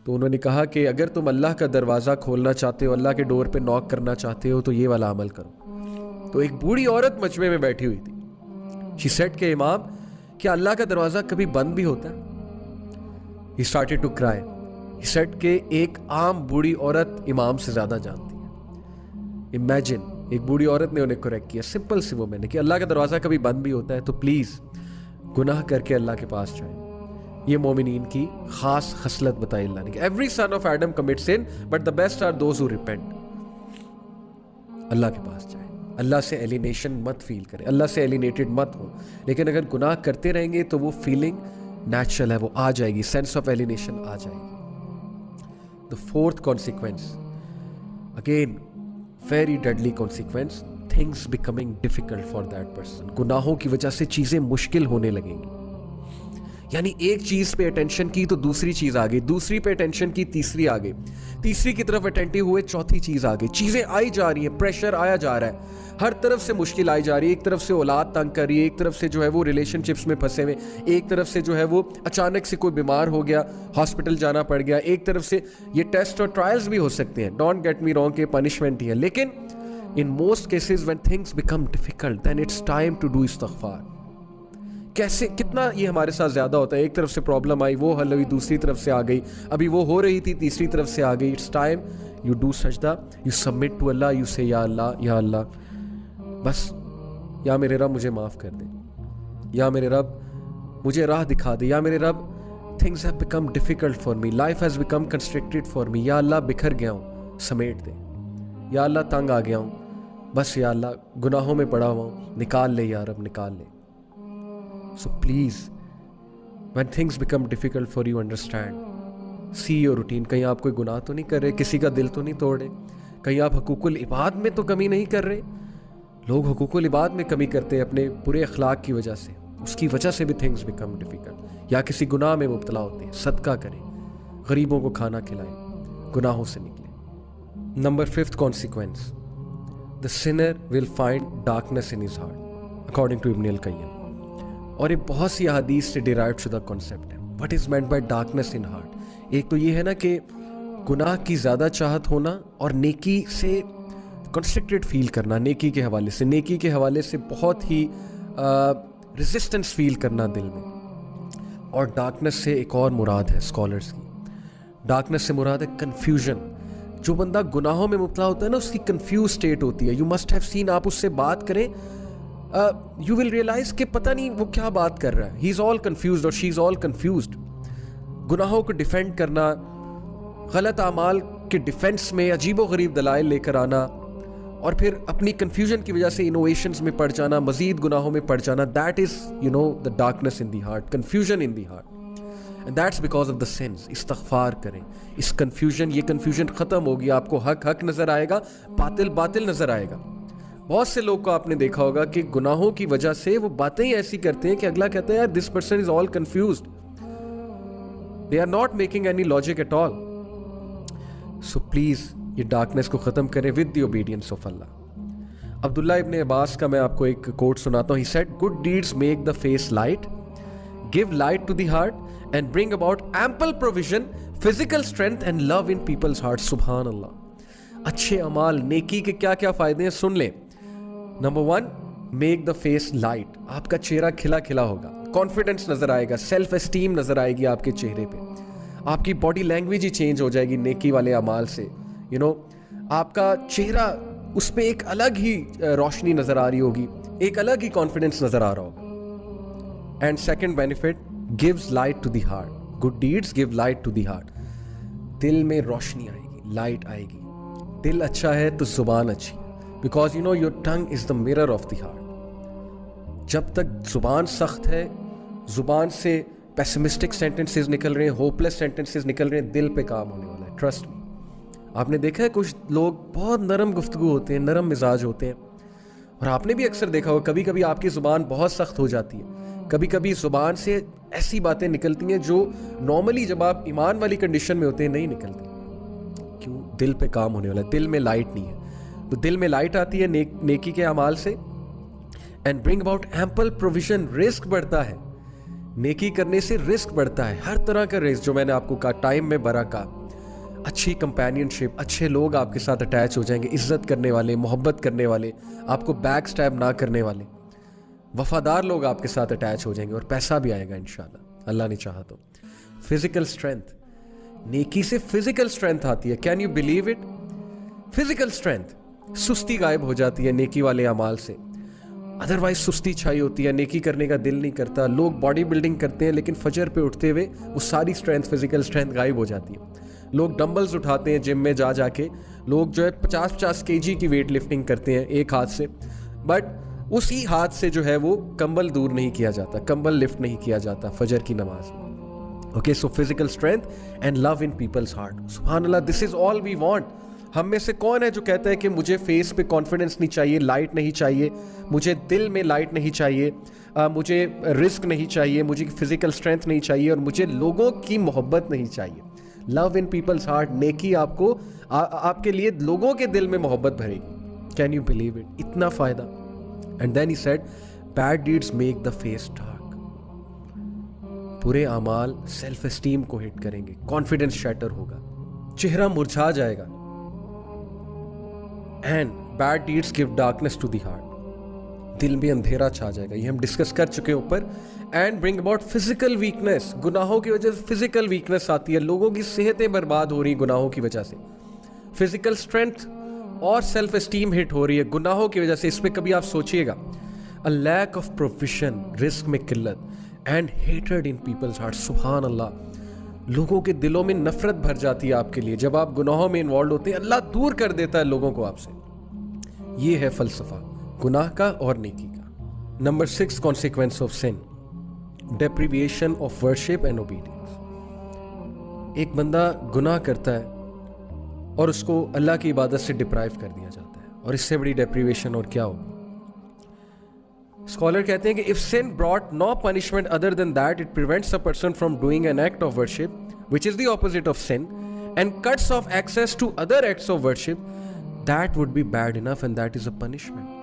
تو انہوں نے کہا کہ اگر تم اللہ کا دروازہ کھولنا چاہتے ہو, اللہ کے ڈور پہ ناک کرنا چاہتے ہو, تو یہ والا عمل کرو. تو ایک بوڑھی عورت مجمع میں بیٹھی ہوئی تھی. شی سیڈ کہ امام, کیا اللہ کا دروازہ کبھی بند بھی ہوتا ہے؟ He started to cry. He said کہ ایک عام بوڑھی عورت امام سے زیادہ جانتی ہے. امیجن, ایک بوڑھی عورت نے انہیں کریکٹ کیا, سمپل سی وہ میں نے کہ اللہ کا دروازہ کبھی بند بھی ہوتا ہے, تو پلیز گناہ کر کے اللہ کے پاس جائیں. یہ مومنین کی خاص خصلت بتائی اللہ نے کہ every son of Adam commit sin but the best are those who repent. Allah کے پاس جائیں, اللہ سے ایلینیشن مت فیل کریں, اللہ سے ایلینیٹڈ مت ہو. لیکن اگر گناہ کرتے رہیں گے تو وہ فیلنگ نیچرل ہے, وہ آ جائے گی, سینس آف ایلینیشن آ جائے گی. The fourth consequence, again very deadly consequence, things becoming difficult for that person. گناہوں کی وجہ سے چیزیں مشکل ہونے لگیں گی. یعنی ایک چیز پہ اٹینشن کی تو دوسری چیز آ گئی, دوسری پہ اٹینشن کی تیسری آ گئی, تیسری کی طرف اٹینٹیو ہوئے چوتھی چیز آ گئی. چیزیں آئی جا رہی ہیں, پریشر آیا جا رہا ہے, ہر طرف سے مشکل آئی جا رہی ہے. ایک طرف سے اولاد تنگ کر رہی ہے, ایک طرف سے جو ہے وہ ریلیشن شپس میں پھنسے ہوئے, ایک طرف سے جو ہے وہ اچانک سے کوئی بیمار ہو گیا, ہاسپٹل جانا پڑ گیا, ایک طرف سے یہ ٹیسٹ اور ٹرائلز بھی ہو سکتے ہیں, ڈونٹ گیٹ می رانگ, کہ پنشمنٹ ہی ہے. لیکن in most cases when things become difficult then it's time to do استغفار. کیسے کتنا یہ ہمارے ساتھ زیادہ ہوتا ہے, ایک طرف سے پرابلم آئی وہ حل ہوئی, دوسری طرف سے آ گئی, ابھی وہ ہو رہی تھی تیسری طرف سے آ گئی. It's time you do sajdah, you submit to Allah, you say یا اللہ, یا اللہ بس, یا میرے رب مجھے معاف کر دے, یا میرے رب مجھے راہ دکھا دے, یا میرے رب things have become difficult for me, life has become constricted for me, یا اللہ بکھر گیا ہوں سمیٹ دے, یا اللہ تنگ آ گیا ہوں بس, یا اللہ گناہوں میں پڑا ہوا ہوں نکال لے, یا رب نکال لے. So please when things become difficult for you understand, see your routine. کہیں آپ کوئی گناہ تو نہیں کر رہے, کسی کا دل تو نہیں توڑ رہے, کہیں آپ حقوق العباد میں تو کمی نہیں کر رہے. لوگ حقوق العباد میں کمی کرتے ہیں اپنے برے اخلاق کی وجہ سے, اس کی وجہ سے بھی things become difficult, یا کسی گناہ میں مبتلا ہوتے ہیں. صدقہ کریں, غریبوں کو کھانا کھلائیں, گناہوں سے نکلیں. Number 5th consequence, the sinner will find darkness in his heart according to Ibn al-Qayyim. اور یہ بہت سی احادیث سے ڈیرائیو شدہ کنسیپٹ ہے. What is meant by darkness in heart? ایک تو یہ ہے نا کہ گناہ کی زیادہ چاہت ہونا اور نیکی سے کنسٹرکٹڈ فیل کرنا, نیکی کے حوالے سے, نیکی کے حوالے سے بہت ہی ریزسٹنس فیل کرنا دل میں. اور ڈارکنس سے ایک اور مراد ہے اسکالرس کی, ڈارکنس سے مراد ہے کنفیوژن. جو بندہ گناہوں میں مبتلا ہوتا ہے نا, اس کی کنفیوز اسٹیٹ ہوتی ہے. یو مسٹ ہیو سین, آپ اس سے بات کریں, یو ول ریئلائز کہ پتہ نہیں وہ کیا بات کر رہا ہے. ہی از آل کنفیوزڈ اور شی از آل کنفیوزڈ. گناہوں کو ڈیفینڈ کرنا, غلط اعمال کے ڈیفینس میں عجیب و غریب دلائل لے کر آنا, اور پھر اپنی کنفیوژن کی وجہ سے انوویشنز میں پڑ جانا, مزید گناہوں میں پڑ جانا, that is you know the darkness in the heart, confusion in the heart, and that's because of the sins. استغفار کریں. اس کنفیوژن, یہ کنفیوژن ختم ہوگی, آپ کو حق حق نظر آئے گا, باطل باطل نظر آئے گا. بہت سے لوگ کو آپ نے دیکھا ہوگا کہ گناہوں کی وجہ سے وہ باتیں ہی ایسی کرتے ہیں کہ اگلا کہتا ہے یار this person is all confused, they are not making any logic at all. So please یہ ڈارکنس کو ختم کریں with the obedience of Allah. Abdullah ibn Abbas کا میں آپ کو ایک کوٹ سناتا ہوں. He said good deeds make the face light, give light to the heart and bring about ample provision, physical strength and love in people's heart. سبحان اللہ. اچھے اعمال, نیکی کے کیا کیا فائدے ہیں سن لیں. Number 1, make the face light. آپ کا چہرہ کھلا کھلا ہوگا, کانفیڈنس نظر آئے گا, سیلف اسٹیم نظر آئے گی آپ کے چہرے پہ, آپ کی باڈی لینگویج ہی چینج ہو جائے گی نیکی والے اعمال سے. یو نو آپ کا چہرہ, اس پہ ایک الگ ہی روشنی نظر آ رہی ہوگی, ایک الگ ہی کانفیڈنس نظر آ رہا ہوگا. And second benefit, gives light to the heart. Good deeds give light to the heart. دل میں روشنی آئے گی, لائٹ آئے گی. دل اچھا ہے تو زبان اچھی, because you know your tongue is the mirror of the heart. جب تک زبان سخت ہے, زبان سے پیسمسٹک سینٹنسز نکل رہے ہیں, ہوپ لیس سینٹنسز نکل رہے ہیں, دل پہ کام ہونے والا ہے, ٹرسٹ می. آپ نے دیکھا ہے کچھ لوگ بہت نرم گفتگو ہوتے ہیں, نرم مزاج ہوتے ہیں, اور آپ نے بھی اکثر دیکھا ہوگا کبھی کبھی آپ کی زبان بہت سخت ہو جاتی ہے, کبھی کبھی زبان سے ایسی باتیں نکلتی ہیں جو نارملی جب آپ ایمان والی کنڈیشن میں ہوتے ہیں نہیں نکلتی. کیوں؟ دل پہ کام ہونے والا ہے, دل میں لائٹ نہیں ہے. تو دل میں لائٹ آتی ہے نیکی کے اعمال سے. And bring about ample provision, رزق بڑھتا ہے. نیکی کرنے سے رزق بڑھتا ہے, ہر طرح کا رزق, جو میں نے آپ کو کہا ٹائم میں برکت, اچھی کمپینینشپ، اچھے لوگ آپ کے ساتھ اٹیچ ہو جائیں گے، عزت کرنے والے، محبت کرنے والے، آپ کو بیک سٹیپ نہ کرنے والے، وفادار لوگ آپ کے ساتھ اٹیچ ہو جائیں گے، اور پیسہ بھی آئے گا انشاءاللہ اللہ نے چاہا تو. فزیکل اسٹرینتھ، نیکی سے فزیکل اسٹرینتھ آتی ہے. Can you believe it? Physical strength, سستی غائب ہو جاتی ہے نیکی والے اعمال سے. ادروائز سستی چھائی ہوتی ہے، نیکی کرنے کا دل نہیں کرتا. لوگ باڈی بلڈنگ کرتے ہیں لیکن فجر پہ اٹھتے ہوئے وہ ساری اسٹرینتھ، فزیکل اسٹرینتھ غائب ہو جاتی ہے. لوگ ڈمبلز اٹھاتے ہیں جم میں جا کے، لوگ جو ہے 50 kg کی ویٹ لفٹنگ کرتے ہیں ایک ہاتھ سے، بٹ اسی ہاتھ سے جو ہے وہ کمبل دور نہیں کیا جاتا، کمبل لفٹ نہیں کیا جاتا فجر کی نماز میں. Okay, so physical strength and love in people's heart. سبحان اللہ، دس از آل وی وانٹ. ہم میں سے کون ہے جو کہتا ہے کہ مجھے فیس پہ کانفیڈنس نہیں چاہیے، لائٹ نہیں چاہیے، مجھے دل میں لائٹ نہیں چاہیے، مجھے رزق نہیں چاہیے، مجھے فزیکل اسٹرینتھ نہیں چاہیے، اور مجھے لوگوں کی محبت نہیں چاہیے. لو ان پیپلز ہارٹ، نیکی آپ کو آپ کے لیے لوگوں کے دل میں محبت بھرے گی. Can you believe it? اتنا فائدہ. And then he said bad deeds make the face dark. برے اعمال سیلف اسٹیم کو ہٹ کریں گے، کانفیڈنس شیٹر ہوگا، چہرہ مرجھا جائے گا. And bad deeds give darkness to the heart, دل میں اندھیرا چھا جائے گا. یہ ہم ڈسکس کر چکے اوپر. And bring about physical weakness, گناہوں کی وجہ سے فزیکل ویکنیس آتی ہے، لوگوں کی صحتیں برباد ہو رہی ہیں گناہوں کی وجہ سے. فزیکل اسٹرینتھ اور سیلف اسٹیم ہٹ ہو رہی ہے گناہوں کی وجہ سے. اس پہ کبھی آپ سوچئے گا. a lack of provision، رزق میں قلت. And hatred in people's hearts. سبحان اللہ، لوگوں کے دلوں میں نفرت بھر جاتی ہے آپ کے لیے جب آپ گناہوں میں انوالوڈ ہوتے ہیں. اللہ دور کر دیتا ہے لوگوں کو آپ سے. یہ ہے فلسفہ گناہ کا اور نیکی کا. Number 6 consequence of sin، deprivation of worship and obedience. ایک بندہ گناہ کرتا ہے اور اس کو اللہ کی عبادت سے ڈپرائیو کر دیا جاتا ہے، اور اس سے بڑی ڈیپریویشن اور کیا ہوگی. اسکالر کہتے ہیں کہ if sin brought no punishment other than that it prevents a person from doing an act of worship which is the opposite of sin and cuts off access to other acts of worship, that would be bad enough and that is a punishment.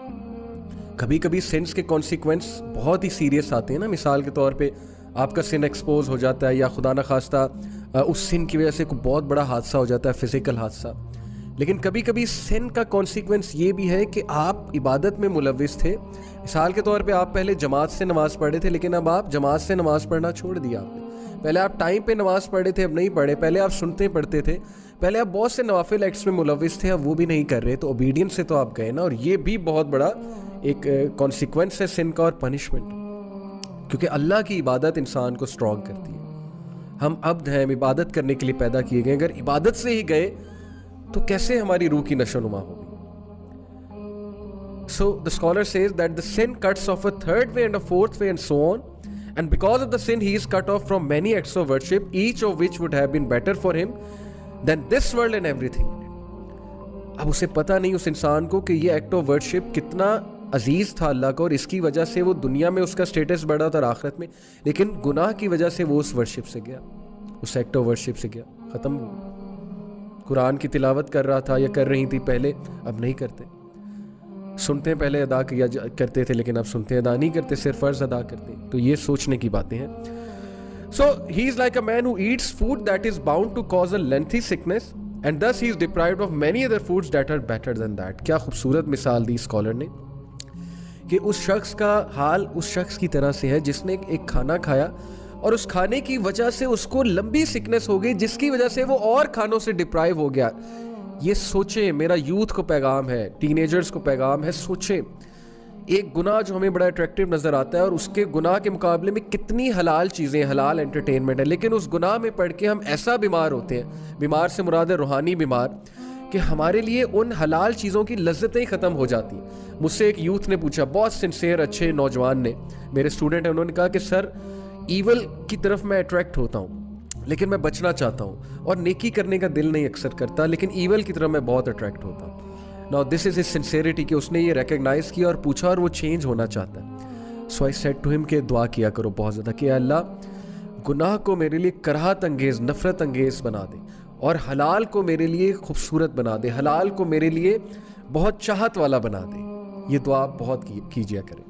کبھی کبھی since کے consequence بہت ہی serious آتے ہیں نا. مثال کے طور پہ آپ کا سن ایکسپوز ہو جاتا ہے، یا خدا نخواستہ اس سن کی وجہ سے کوئی بہت بڑا حادثہ ہو جاتا ہے، فزیکل حادثہ. لیکن کبھی کبھی سن کا کانسیکوینس یہ بھی ہے کہ آپ عبادت میں ملوث تھے. مثال کے طور پہ آپ پہلے جماعت سے نماز پڑھ رہے تھے لیکن اب آپ جماعت سے نماز پڑھنا چھوڑ دیا آپ نے. پہلے آپ ٹائم پہ نماز پڑھ رہے تھے، اب نہیں پڑھے. پہلے آپ سنتے پڑھتے تھے، پہلے آپ بہت سے نوافل ایکٹس میں ملوث تھے، اب وہ بھی نہیں کر رہے. تو اوبیڈینس سے تو آپ گئے نا. اور یہ بھی بہت بڑا ایک کانسیکوینس ہے سن کا اور پنشمنٹ، کیونکہ اللہ کی عبادت انسان کو اسٹرانگ کرتی ہے. ہم عبد ہیں، ہم عبادت کرنے کے لیے پیدا کیے گئے. اگر عبادت سے ہی گئے تو کیسے ہماری روح کی نشو نما ہوگی. So the scholar says that the sin cuts off a third way and a fourth way and so on, and because of the sin he is cut off from many acts of worship, each of which would have been better for him than this world and everything in it. اب اسے پتہ نہیں اس انسان کو کہ یہ act of worship کتنا عزیز تھا اللہ کو، اور اس کی وجہ سے وہ دنیا میں اس کا سٹیٹس بڑھا تھا اور آخرت میں. لیکن گناہ کی وجہ سے وہ اس ورشپ سے گیا، اس ایکٹ آف ورشپ سے گیا، ختم ہو گیا. قرآن کی تلاوت کر رہا تھا یا کر رہی تھی پہلے، اب نہیں کرتے. سنتے پہلے ادا کیا کرتے تھے لیکن اب سنتے ادا نہیں کرتے، صرف فرض ادا کرتے. تو یہ سوچنے کی باتیں ہیں. So he is like a man who eats food that is bound to cause a lengthy sickness and thus he is deprived of many other foods that are better than that. کیا خوبصورت مثال دی scholar نے کہ اس شخص کا حال اس شخص کی طرح سے ہے جس نے ایک کھانا کھایا اور اس کھانے کی وجہ سے اس کو لمبی سکنس ہو گئی، جس کی وجہ سے وہ اور کھانوں سے ڈپرائیو ہو گیا. یہ سوچیں، میرا یوتھ کو پیغام ہے، ٹین ایجرز کو پیغام ہے. سوچیں ایک گناہ جو ہمیں بڑا اٹریکٹیو نظر آتا ہے اور اس کے گناہ کے مقابلے میں کتنی حلال چیزیں، حلال انٹرٹینمنٹ ہے، لیکن اس گناہ میں پڑھ کے ہم ایسا بیمار ہوتے ہیں. بیمار سے مراد ہے روحانی بیمار، کہ ہمارے لیے ان حلال چیزوں کی لذتیں ہی ختم ہو جاتی ہیں. مجھ سے ایک یوتھ نے پوچھا، بہت سنسیئر اچھے نوجوان نے، میرے اسٹوڈنٹ ہیں، انہوں نے کہا کہ سر ایول کی طرف میں اٹریکٹ ہوتا ہوں لیکن میں بچنا چاہتا ہوں، اور نیکی کرنے کا دل نہیں اکثر کرتا، لیکن ایول کی طرف میں بہت اٹریکٹ ہوتا ہوں. Now this is his sincerity کہ اس نے یہ ریکگنائز کیا اور پوچھا اور وہ چینج ہونا چاہتا ہے. So I said to him کہ دعا کیا کرو بہت زیادہ کہ اللہ گناہ کو میرے لیے کراہت انگیز، نفرت انگیز بنا دے، اور حلال کو میرے لیے خوبصورت بنا دے، حلال کو میرے لیے بہت چاہت والا بنا دے. یہ دعا بہت کیجیا کریں.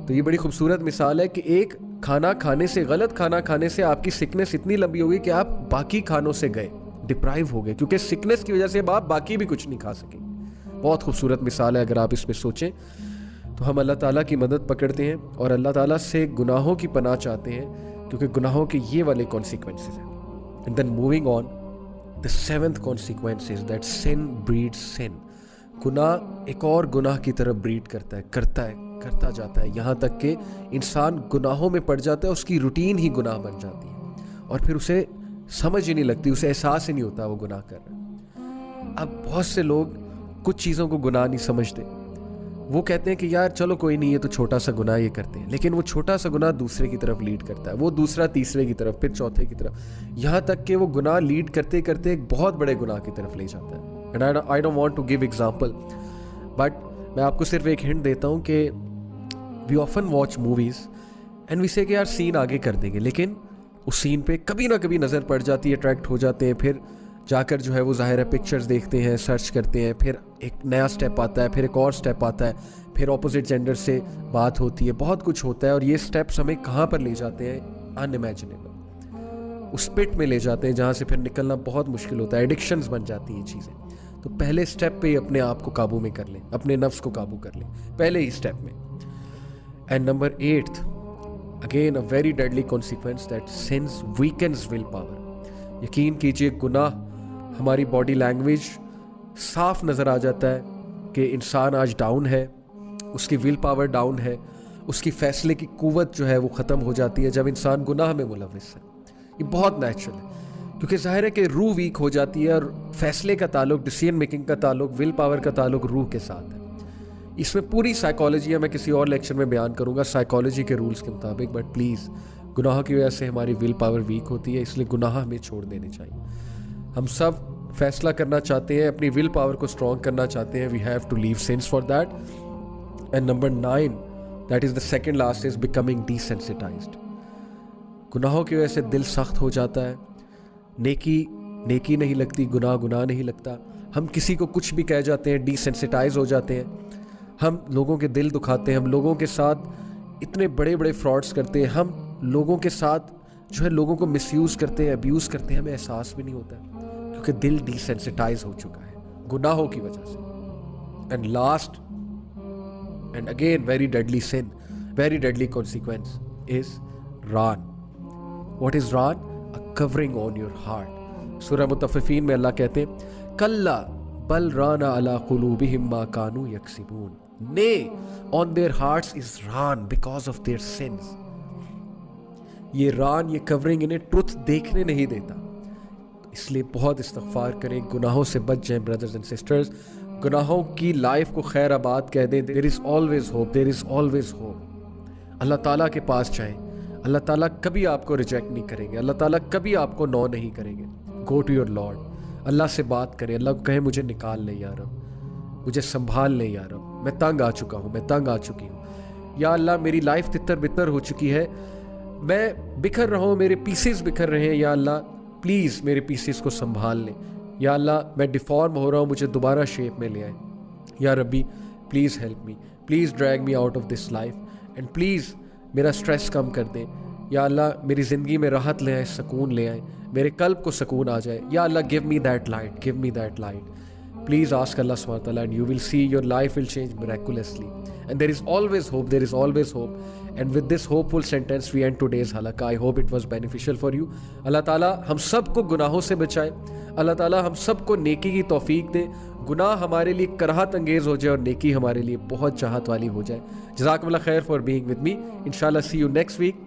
تو یہ بڑی خوبصورت مثال ہے کہ ایک کھانا کھانے سے، غلط کھانا کھانے سے آپ کی سکنس اتنی لمبی ہوگی کہ آپ باقی کھانوں سے گئے، ڈپرائیو ہو گئے, کیونکہ سکنس کی وجہ سے اب آپ باقی بھی کچھ نہیں کھا سکیں. بہت خوبصورت مثال ہے, اگر آپ اس پہ سوچیں تو ہم اللہ تعالیٰ کی مدد پکڑتے ہیں اور اللہ تعالیٰ سے گناہوں کی پناہ چاہتے ہیں, کیونکہ گناہوں کے یہ والے کانسیکوینسز ہیں. And then moving on, the seventh consequence is that sin breeds sin. گناہ ایک اور گناہ کی طرف بریڈ کرتا جاتا ہے, یہاں تک کہ انسان گناہوں میں پڑ جاتا ہے, اس کی روٹین ہی گناہ بن جاتی ہے اور پھر اسے سمجھ ہی نہیں لگتی, اسے احساس ہی نہیں ہوتا وہ گناہ کر رہا ہے. اب بہت سے لوگ کچھ چیزوں کو گناہ نہیں سمجھتے, وہ کہتے ہیں کہ یار چلو کوئی نہیں, یہ تو چھوٹا سا گناہ یہ کرتے ہیں, لیکن وہ چھوٹا سا گناہ دوسرے کی طرف لیڈ کرتا ہے, وہ دوسرا تیسرے کی طرف, پھر چوتھے کی طرف, یہاں تک کہ وہ گناہ لیڈ کرتے کرتے ایک بہت بڑے گناہ کی طرف لے جاتا ہے. And I don't want to give example, but میں آپ کو صرف ایک ہنٹ دیتا ہوں کہ we often watch movies and we say کہ یار سین آگے کر دیں گے, لیکن اس سین پہ کبھی نہ کبھی نظر پڑ جاتی ہے, اٹریکٹ ہو جاتے ہیں, پھر جا کر جو ہے وہ ظاہر ہے پکچرز دیکھتے ہیں, سرچ کرتے ہیں, پھر ایک نیا سٹیپ آتا ہے, پھر ایک اور سٹیپ آتا ہے, پھر اپوزٹ جینڈر سے بات ہوتی ہے, بہت کچھ ہوتا ہے, اور یہ سٹیپس ہمیں کہاں پر لے جاتے ہیں, ان امیجنیبل, اس پٹ میں لے جاتے ہیں جہاں سے پھر نکلنا بہت مشکل ہوتا ہے, ایڈکشنز بن جاتی ہیں چیزیں. تو پہلے سٹیپ پہ ہی اپنے آپ کو قابو میں کر لیں, اپنے نفس کو قابو کر لیں پہلے ہی سٹیپ میں. And number 8, again a very deadly consequence, that sin weakens will power. یقین کیجیے گناہ ہماری باڈی لینگویج صاف نظر آ جاتا ہے کہ انسان آج ڈاؤن ہے, اس کی ول پاور ڈاؤن ہے, اس کی فیصلے کی قوت جو ہے وہ ختم ہو جاتی ہے جب انسان گناہ میں ملوث ہے. یہ بہت نیچرل ہے, کیونکہ ظاہر ہے کہ روح ویک ہو جاتی ہے, اور فیصلے کا تعلق, ڈیسیژن میکنگ کا تعلق, ول پاور کا تعلق روح کے ساتھ ہے. اس میں پوری سائیکالوجی ہے, میں کسی اور لیکچر میں بیان کروں گا سائیکالوجی کے رولز کے مطابق, بٹ پلیز گناہوں کی وجہ سے ہماری ول پاور ویک ہوتی ہے, اس لیے گناہ ہمیں چھوڑ دینے چاہیے. ہم سب فیصلہ کرنا چاہتے ہیں, اپنی ول پاور کو اسٹرانگ کرنا چاہتے ہیں, we have to leave sins for that. And number 9, that is the second last, is becoming desensitised. گناہوں کی وجہ سے دل سخت ہو جاتا ہے, نیکی نہیں لگتی, گناہ نہیں لگتا, ہم کسی کو کچھ بھی کہہ جاتے ہیں, ڈیسینسٹائز ہو جاتے ہیں, ہم لوگوں کے دل دکھاتے ہیں, ہم لوگوں کے ساتھ اتنے بڑے بڑے فراڈس کرتے ہیں, ہم لوگوں کے ساتھ جو ہے لوگوں کو مس یوز کرتے ہیں, ابیوز کرتے ہیں, ہمیں احساس بھی نہیں ہوتا کیونکہ دل ڈیسینسٹائز ہو چکا ہے گناہوں کی وجہ سے. And last and again very deadly sin, very deadly consequence is ran. What is ran? A covering on your heart. سورہ مطففین میں اللہ کہتے ہیں کلا بل ران علی قلوبہم ما کانوا یکسبون. Nay, on their hearts is raan because of their sins. یہ ران, یہ کورنگ انہیں ٹروتھ دیکھنے نہیں دیتا, اس لیے بہت استغفار کریں, گناہوں سے بچ جائیں برادرز اینڈ سسٹرز, گناہوں کی لائف کو خیر آباد کہہ دیں. There is always hope, there is always hope. اللہ تعالیٰ کے پاس جائیں, اللہ تعالیٰ کبھی آپ کو ریجیکٹ نہیں کریں گے, اللہ تعالیٰ کبھی آپ کو نو نہیں کریں گے. گو ٹو یور لارڈ, اللہ سے بات کریں, اللہ کو کہیں مجھے نکال لے یا رب, مجھے سنبھال لے یا رب, میں تنگ آ چکا ہوں, میں تنگ آ چکی ہوں, یا اللہ میری لائف تتر بتر ہو چکی ہے, میں بکھر رہا ہوں, میرے پیسز بکھر رہے ہیں, یا اللہ پلیز میرے پیسز کو سنبھال لیں, یا اللہ میں ڈیفارم ہو رہا ہوں, مجھے دوبارہ شیپ میں لے آئیں, یا ربی please help me, please drag me out of this life, and please میرا سٹریس کم کر دیں, یا اللہ میری زندگی میں راحت لے آئیں, سکون لے آئیں, میرے قلب کو سکون آ جائے, یا اللہ give me that light, give me that light. Please ask Allah subhanahu wa ta'ala and you will see your life will change miraculously. And there is always hope, there is always hope. And with this hopeful sentence we end today's halaqah. I hope it was beneficial for you. اللہ تعالیٰ ہم سب کو گناہوں سے بچائے, اللہ تعالیٰ ہم سب کو نیکی کی توفیق دے, گناہ ہمارے لیے کراہت انگیز ہو جائے اور نیکی ہمارے لیے بہت چاہت والی ہو جائے. جزاکم اللہ خیر for being with me. Inshallah see you next week.